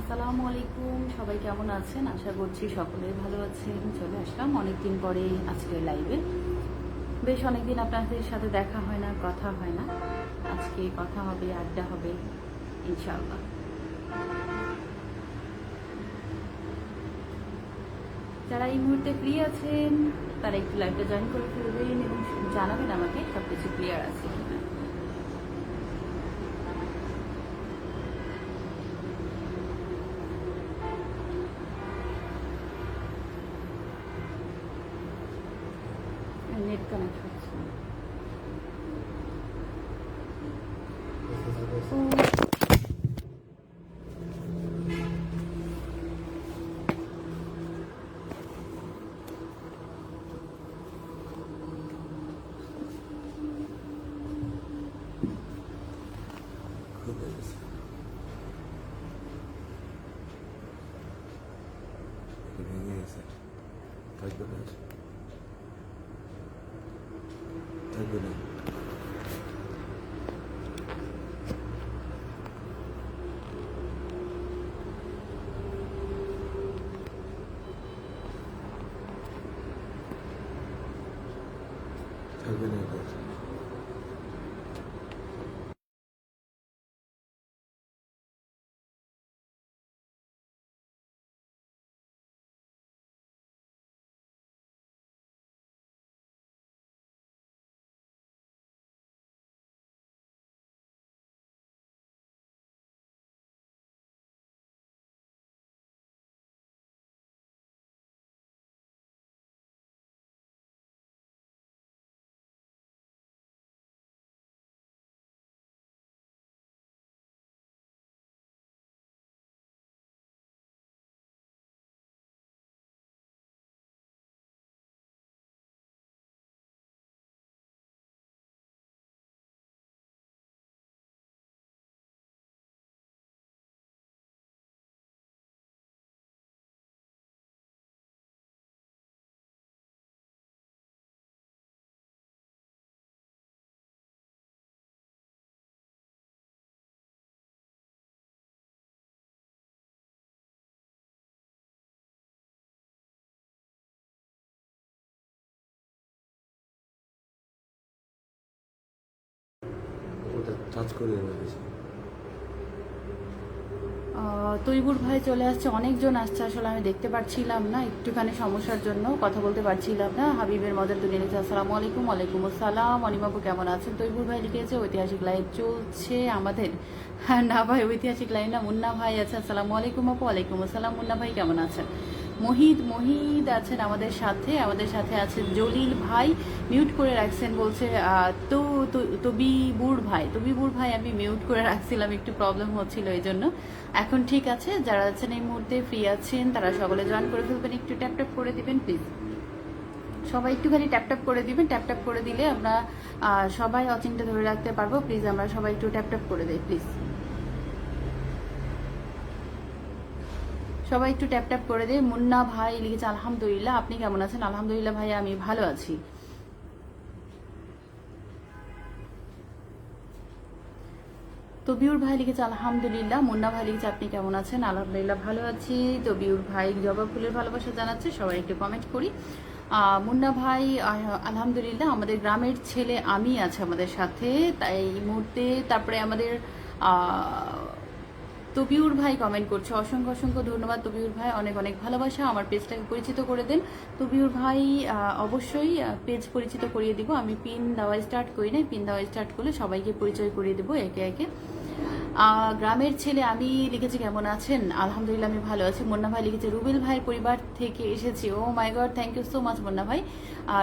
আসসালামু আলাইকুম, সবাই কেমন আছেন? আশা করছি সকলেই ভালো আছেন। চলে আসলাম অনেকদিন পরে আজকে লাইভে। বেশ অনেকদিন আপনাদের সাথে দেখা হয় না, কথা হয় না। আজকে কথা হবে, আড্ডা হবে ইনশাআল্লাহ। যারা এই মুহূর্তে ফ্রি আছেন তারা একটু লাইভটা জয়েন করে ফেলবেন এবং জানাবেন আমাকে সব কিছু ক্লিয়ার আছে কিনা। নেট কানেক্ট হচ্ছে না। ভেঙে গেছে, থাকবে না, থাকবে না। থাকবে না এটা। ওটা টাচ করে রেখেছি। তৈবুর ভাই চলে আসছে, অনেকজন আসছে। আসলে আমি দেখতে পাচ্ছিলাম না, একটুখানি সমস্যার জন্য কথা বলতে পারছিলাম না। হাবিবের মজার দুনিয়া লিখেছে আসসালামু আলাইকুম। ওয়ালাইকুম আসসালাম। অনিমাবু কেমন আছেন? তৈবুর ভাই লিখেছে ঐতিহাসিক লাইভ চলছে আমাদের। হ্যাঁ না ভাই, ঐতিহাসিক লাইভ না। মুন্না ভাই আছে, আসসালামু আলাইকুম আপু। ওয়ালাইকুম আসসালাম। মুন্না ভাই কেমন আছেন? মহিদ আছেন আমাদের সাথে আছেন জলিল ভাই। মিউট করে রাখছেন বলছে তবিবুর ভাই আমি মিউট করে রাখছিলাম, একটু প্রবলেম হচ্ছিল এই জন্য। এখন ঠিক আছে। যারা আছেন এই মুহূর্তে ফ্রি আছেন তারা সকলে জয়েন করে ফেলবেন, একটু ট্যাপ ট্যাপ করে দিবেন প্লিজ। সবাই একটুখানি ট্যাপ ট্যাপ করে দিবেন। ট্যাপ ট্যাপ করে দিলে আমরা সবাই অচিনটা ধরে রাখতে পারবো। প্লিজ আমরা সবাই একটু ট্যাপ ট্যাপ করে দিই প্লিজ। সবাই একটু ট্যাপ ট্যাপ করে দিই। মুন্না ভাই লিখেছে আলহামদুলিল্লাহ, আপনি কেমন আছেন? আলহামদুলিল্লাহ ভাই, আমি ভালো আছি। তবিউর ভাই লিখেছে আলহামদুলিল্লাহ। মুন্না ভাই লিখেছে আপনি কেমন আছেন? আলহামদুলিল্লাহ ভালো আছি। তবিউর ভাই জবা ফুলের ভালোবাসা জানাচ্ছে, সবাই একটু কমেন্ট করি। মুন্না ভাই আলহামদুলিল্লাহ, আমাদের গ্রামের ছেলে আমি আছে আমাদের সাথে তাই এই মুহূর্তে। তারপরে আমাদের তবিউর ভাই কমেন্ট করছে, অসংখ্য অসংখ্য ধন্যবাদ তবিউর ভাই, অনেক অনেক ভালোবাসা। আমার পেজটাকে পরিচিত করে দেন তবিউর ভাই। অবশ্যই পেজ পরিচিত করিয়ে দিব। আমি পিন দেওয়া স্টার্ট করি নাই, পিন দেওয়া স্টার্ট করলে সবাইকে পরিচয় করিয়ে দেবো একে একে। গ্রামের ছেলে আমি লিখেছি কেমন আছেন? আলহামদুলিল্লাহ আমি ভালো আছি। মুন্না ভাই লিখেছে রুবেল ভাইয়ের পরিবার থেকে এসেছি। Oh my god, thank you so much Munna ভাই।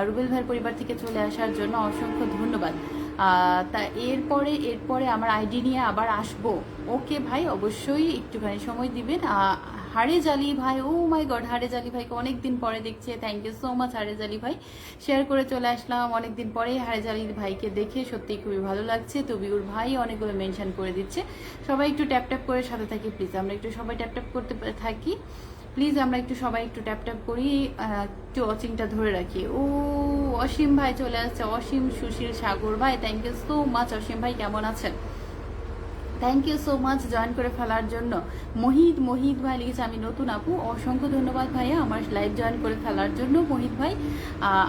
রুবেল ভাইয়ের পরিবার থেকে চলে আসার জন্য অসংখ্য ধন্যবাদ। তা এরপরে আমার আইডি নিয়ে আবার আসবো। ওকে ভাই, অবশ্যই একটুখানি সময় দিবেন। হারেজ আলী ভাই, ও মাই গড, হারেজ আলী ভাইকে অনেকদিন পরে দেখছে। Thank you so much Harej Ali ভাই, শেয়ার করে চলে আসলাম অনেকদিন পরে। হারেজ আলী ভাইকে দেখে সত্যি খুবই ভালো লাগছে। তবিউর ভাই অনেকগুলো মেনশন করে দিচ্ছে। সবাই একটু ট্যাপ ট্যাপ করে সাথে থাকি প্লিজ। আমরা একটু সবাই ট্যাপ ট্যাপ করতে থাকি প্লিজ। আমরা একটু সবাই একটু ট্যাপ ট্যাপ করি, একটু ওয়াচিংটা ধরে রাখি। ও অসীম ভাই চলে আসছে, অসীম সুশীল সাগর ভাই, thank you so much. Asim ভাই কেমন আছেন? Thank you so much join করে ফেলার জন্য। মোহিত ভাই লিখেছে আমি নতুন আপু, অসংখ্য ধন্যবাদ ভাইয়া আমার লাইভ জয়েন করে ফেলার জন্য মোহিত ভাই।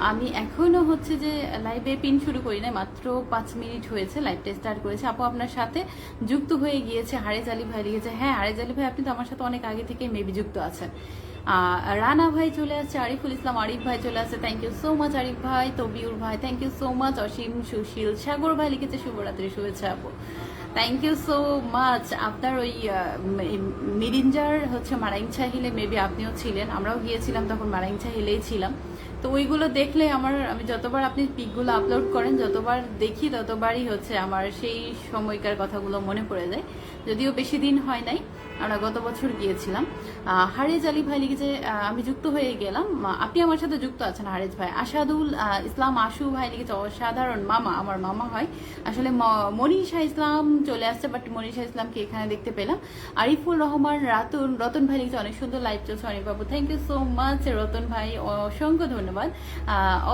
আমি এখনো হচ্ছে যে লাইভে পিন শুরু করি না, মাত্র 5 মিনিট হয়েছে লাইভটা স্টার্ট করেছে। আপু আপনার সাথে যুক্ত হয়ে গিয়েছে হারেজ আলী ভাই লিখেছে। হ্যাঁ হারেজ আলী ভাই, আপনি তো আমার সাথে অনেক আগে থেকে মেবি যুক্ত আছেন। রানা ভাই চলে আসছে, আরিফুল ইসলাম আরিফ ভাই চলে আসছে, thank you so much Arif ভাই। তবিউর ভাই thank you so much. Asim Sushil Sagar ভাই লিখেছে শুভরাত্রি শুভেচ্ছা আপু, থ্যাংক ইউ সো মাচ। আপনার ওই মিরিঞ্জার হচ্ছে মারাইংছা হিলে মেবি আপনিও ছিলেন, আমরাও গিয়েছিলাম তখন মারাইংছা হিলেই ছিলাম। তো ওইগুলো দেখলে আমি যতবার আপনি পিকগুলো আপলোড করেন যতবার দেখি ততবারই হচ্ছে আমার সেই সময়কার কথাগুলো মনে পড়ে যায়। যদিও বেশি দিন হয় নাই, আমরা গত বছর গিয়েছিলাম। হারেজ আলী ভাই লিখেছে আমি যুক্ত হয়ে গেলাম, আপনি আমার সাথে যুক্ত আছেন হারেজ ভাই। আসাদুল ইসলাম আশু ভাই লিখেছে অসাধারণ মামা, আমার মামা হয় আসলে। মনীষা ইসলাম চলে আসছে, বাট মনীষা ইসলামকে এখানে দেখতে পেলাম। আরিফুল রহমান রতন ভাই লিখেছে অনেক সুন্দর লাইভ চলছে অনেক বাবু, thank you so much Ratan ভাই, অসংখ্য ধন্যবাদ।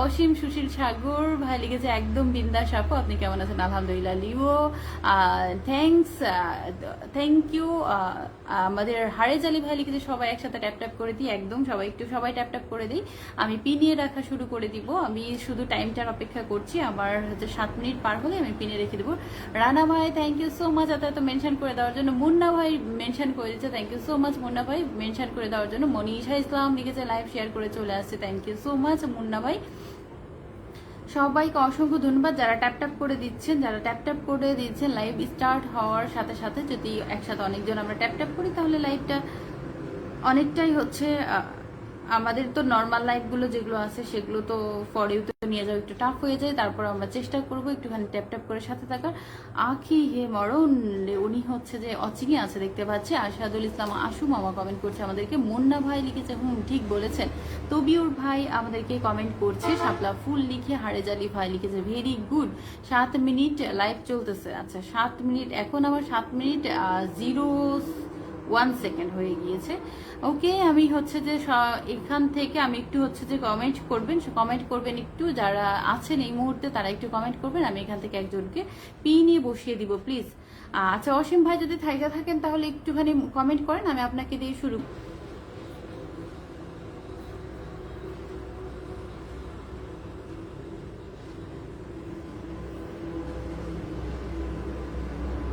অসীম সুশীল সাগর ভাই লিখেছে একদম বিন্দাস আপু, আপনি কেমন আছেন? আলহামদুলিল্লাহ লিও, থ্যাংকস, থ্যাংক ইউ। আমাদের হারেজ আলী ভাই লিখেছে সবাই একসাথে ট্যাপ ট্যাপ করে দিই, একদম সবাই ট্যাপ ট্যাপ করে দিই। আমি পিনিয়ে রাখা শুরু করে দিব, আমি শুধু টাইমটার অপেক্ষা করছি, আমার হচ্ছে 7 মিনিট পার হলে আমি পিনে রেখে দেবো। রানা ভাই থ্যাংক ইউ সো মাচ এত মেনশন করে দেওয়ার জন্য। মুন্না ভাই মেনশন করে দিচ্ছে, thank you so much Munna ভাই মেনশন করে দেওয়ার জন্য। মনীষা ইসলাম লিখেছে লাইভ শেয়ার করে চলে আসছে, thank you so much Munna ভাই। সবাইকে অসংখ্য ধন্যবাদ যারা ট্যাপ ট্যাপ করে দিচ্ছেন লাইভ স্টার্ট হওয়ার সাথে সাথে। যদি একসাথে অনেকজন আমরা ট্যাপ ট্যাপ করি তাহলে লাইভটা অনেকটাই হচ্ছে আমাদের তো নর্মাল লাইভগুলো যেগুলো আছে সেগুলো তো ফর ইউ তো নিয়ে যাওয়া একটু টাফ হয়ে যায়, তারপর আমরা চেষ্টা করবো একটুখানি ট্যাপ ট্যাপ করে সাথে থাকার। আখি হে মরণ, উনি হচ্ছে যে অচিনে আছে দেখতে পাচ্ছি। আশাদুল ইসলাম আশু মামা কমেন্ট করছে আমাদেরকে। মুন্না ভাই লিখেছে ঠিক বলেছেন। তবিউর ভাই আমাদেরকে কমেন্ট করছে। শাপলা ফুল লিখে হারেজ আলী ভাই লিখেছে ভেরি গুড। 7 মিনিট লাইভ চলতেছে, আচ্ছা 7 মিনিট, এখন আমার 7 মিনিট 01 সেকেন্ড হয়ে গিয়েছে। ওকে, আমি হচ্ছে যে এখান থেকে আমি একটু হচ্ছে যে কমেন্ট করবেন একটু, যারা আছেন এই মুহূর্তে তারা একটু কমেন্ট করবেন, আমি এখান থেকে একজনকে নিয়ে বসিয়ে দিব প্লিজ। আচ্ছা অসীম ভাই যদি থাকেন তাহলে একটুখানি কমেন্ট করেন, আমি আপনাকে দিয়ে শুরু।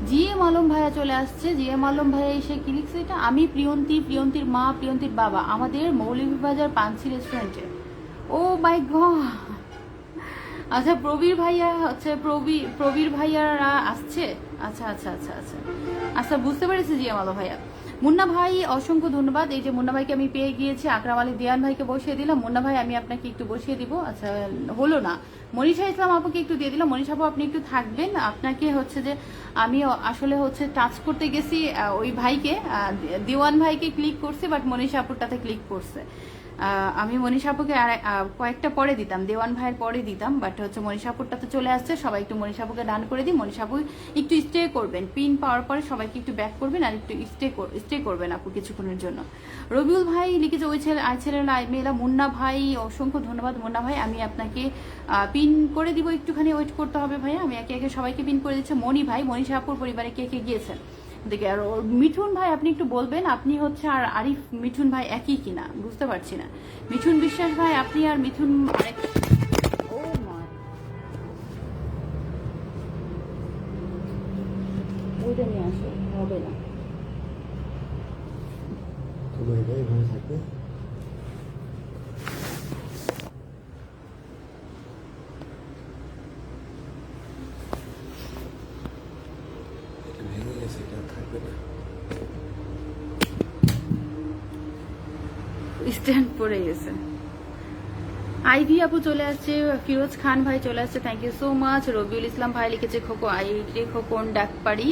জিএম আলম ভাইয়া চলে আসছে। জিএম আলম ভাইয়া এসে কি লিখছে এটা, আমি প্রিয়ন্তীর মা, প্রিয়ন্তীর বাবা আমাদের মৌলভীবাজার পানসি রেস্টুরেন্টে। ও মাই গড, আচ্ছা প্রবীর ভাইয়া হচ্ছে প্রবীর ভাইয়ারা আসছে। আচ্ছা আচ্ছা আচ্ছা আচ্ছা আচ্ছা বুঝতে পেরেছি জিএম আলম ভাইয়া। মুন্না ভাই অসংখ্য ধন্যবাদ, এই যে মুন্না ভাইকে আমি পেয়ে গিয়েছি। আকরাম আলী দিয়ান ভাইকে বসিয়ে দিলাম, মুন্না ভাই আমি আপনাকে একটু বসিয়ে দিব। আচ্ছা হলো না, মনীষা ইসলাম আপুকে একটু দিয়ে দিলাম। মনীষা আপু আপনি একটু থাকবেন, আপনাকে হচ্ছে যে আমি আসলে হচ্ছে টাচ করতে গেছি ওই ভাইকে, দিওয়ান ভাইকে ক্লিক করছি, বাট মনীষা আপুরটাতে ক্লিক করছে। আমি মনীষা আপুকে কয়েকটা পরে দিতাম, দেওয়ান ভাইয়ের পরে দিতাম, বাট হচ্ছে মনীষা আপুরটাতে চলে আসছে। সবাই একটু মনীষা আপুকে ডান করে দিই। মনীষা আপু একটু স্টে করবেন, পিন পাওয়ার পরে সবাইকে একটু ব্যাক করবেন আর একটু স্টে করবেন আপু কিছুক্ষণের জন্য। রবিউল ভাই লিখেছে ওই ছেলের মেয়েরা। মুন্না ভাই অসংখ্য ধন্যবাদ মুন্না ভাই, আমি আপনাকে পিন করে দিব, একটুখানি ওয়েট করতে হবে ভাইয়া, আমি একে একে সবাইকে পিন করে দিচ্ছি। মণি ভাই, মনীষা আপুর পরিবারে কে কে গিয়েছেন দেখে। আর মিঠুন ভাই আপনি একটু বলবেন আপনি হচ্ছে আর আরিফ মিঠুন ভাই একই কিনা বুঝতে পারছি না। মিঠুন বিশ্বাস ভাই আপনি আর মিঠুন আরেক, ও মা ওইটা নিয়ে আসো, হবে না। তোমার এটাই ভালো থাকবে। ভেঙে গেছে, এটা থাকবে না। স্ট্যান্ড পড়ে গেছে। আইভি আপু চলে আসছে, ফিরোজ খান ভাই চলে আসছে, thank you so much. Rabiul Islam ভাই লিখেছে খোকন ডাকপাড়ি,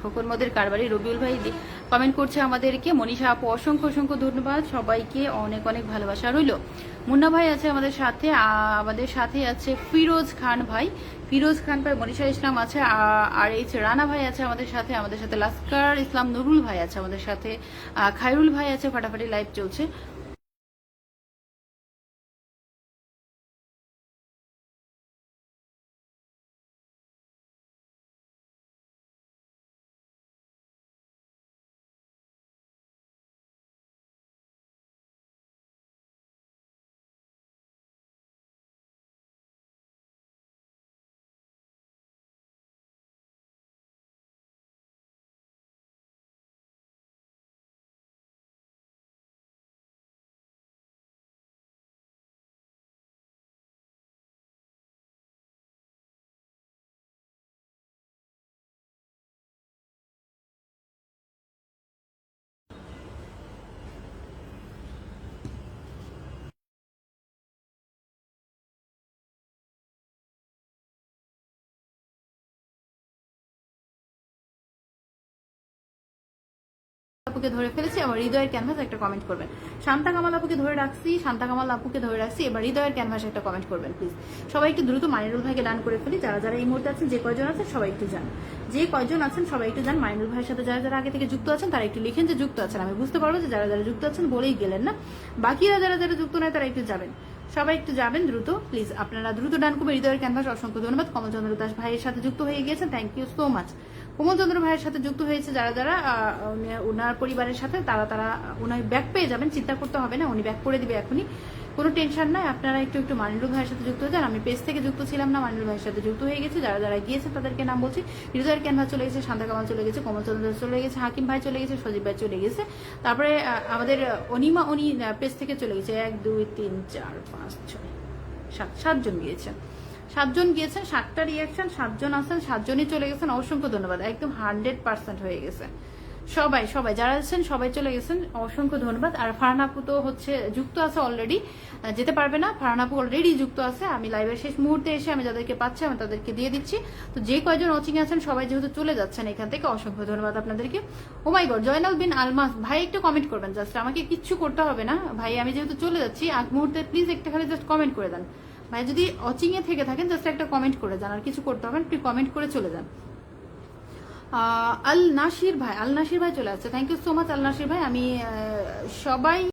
খোকন মদের কারবারি। রবিউল ভাই কমেন্ট করছে আমাদেরকে। মনীষা আপু অসংখ্য ধন্যবাদ, সবাইকে অনেক অনেক ভালোবাসা রইল। মুন্না ভাই আছে আমাদের সাথে আছে ফিরোজ খান ভাই, মনীষা ইসলাম আছে, আর এইচ রানা ভাই আছে আমাদের সাথে লাস্কার ইসলাম নুরুল ভাই আছে আমাদের সাথে, খায়রুল ভাই আছে। ফাটাফাটি লাইভ চলছে। আপুকে ধরে ফেলেছি, আবার হৃদয়ের ক্যানভাস একটা কমেন্ট করবেন। শান্তা কামাল আপুকে ধরে রাখছি, শান্তা কামাল আপুকে ধরে রাখছি, এবার হৃদয়ের ক্যানভাস একটা কমেন্ট করবেন প্লিজ। সবাই একটু দ্রুত মাইনুল ভাইকে ডান করে ফেলি। যারা যারা এই মুহূর্তে আছেন, যে কয়জন আছেন সবাই একটু যান, যে কয়জন আছেন সবাই একটু যান। মাইনুল ভাইয়ের সাথে যারা যারা আগে থেকে যুক্ত আছেন তারা একটু লিখেন যে যুক্ত আছেন, আমি বুঝতে পারবো যে যারা যারা যুক্ত আছেন বলেই গেলেন না। বাকিরা যারা যারা যুক্ত নয় তারা একটু যাবেন, সবাই একটু যাবেন দ্রুত প্লিজ। আপনারা দ্রুত ডান করবেন। হৃদয়ের ক্যানভাস অসংখ্য ধন্যবাদ। কমলচন্দ্র দাস ভাইয়ের সাথে যুক্ত হয়ে গিয়েছেন, thank you so much. Kamalchandra ভাইয়ের সাথে যুক্ত হয়েছে যারা যারা ওনার পরিবারের সাথে, তারা তারা উনি ব্যাক পেয়ে যাবেন, চিন্তা করতে হবে না, উনি ব্যাক করে দিবে এখনই, কোনো টেনশন নাই। আপনারা একটু একটু মানিলু ভাইয়ের সাথে যুক্ত হয়ে যান। আমি পেজ থেকে যুক্ত ছিলাম না, মানিলু ভাইয়ের সাথে যুক্ত হয়ে গেছি। যারা যারা গিয়েছে তাদেরকে নাম বলছি। হৃদয়ের ক্যানভাস চলে গেছে, শান্তা কামাল চলে গেছে, কমলচন্দ্র দাস চলে গেছে, হাকিম ভাই চলে গেছে, সজীব ভাই চলে গেছে। তারপরে আমাদের অনিমা পেজ থেকে চলে গেছে 1 2 3 4 5 6 7 7জন গিয়েছেন, 7জন গিয়েছেন, 7টা রিয়াকশন, 7জন আছেন, 7জনই চলে গেছেন, অসংখ্য ধন্যবাদ। একদম 100% হয়ে গেছে। সবাই সবাই যারা আছেন সবাই চলে গেছেন, অসংখ্য ধন্যবাদ। আর ফারহান আপু তো হচ্ছে যুক্ত আছে অলরেডি, যেতে পারবে না। ফারহান আপু অলরেডি যুক্ত আছে, আমি লাইভের শেষ মুহূর্তে এসে আমি যাদেরকে পাচ্ছি আমি তাদেরকে দিয়ে দিচ্ছি। তো যে কয়জন ওয়াচিং আছেন সবাই যেহেতু চলে যাচ্ছেন এখান থেকে, অসংখ্য ধন্যবাদ আপনাদেরকে। ও মাই গড, জয়নাল বিন আলমাস ভাই একটু কমেন্ট করবেন, জাস্ট আমাকে কিচ্ছু করতে হবে না ভাই, আমি যেহেতু চলে যাচ্ছি আগ মুহূর্তে প্লিজ একটা খালি জাস্ট কমেন্ট করে দেন ভাই। যদি ওয়াচিং এ থেকে থাকেন জাস্ট একটা কমেন্ট করে যান, আর কিছু করতে হবে না, একটু কমেন্ট করে চলে যান। আল নাসির ভাই চলে আসছে, থ্যাংক ইউ সো মাচ আল নাসির ভাই। আমি সবাই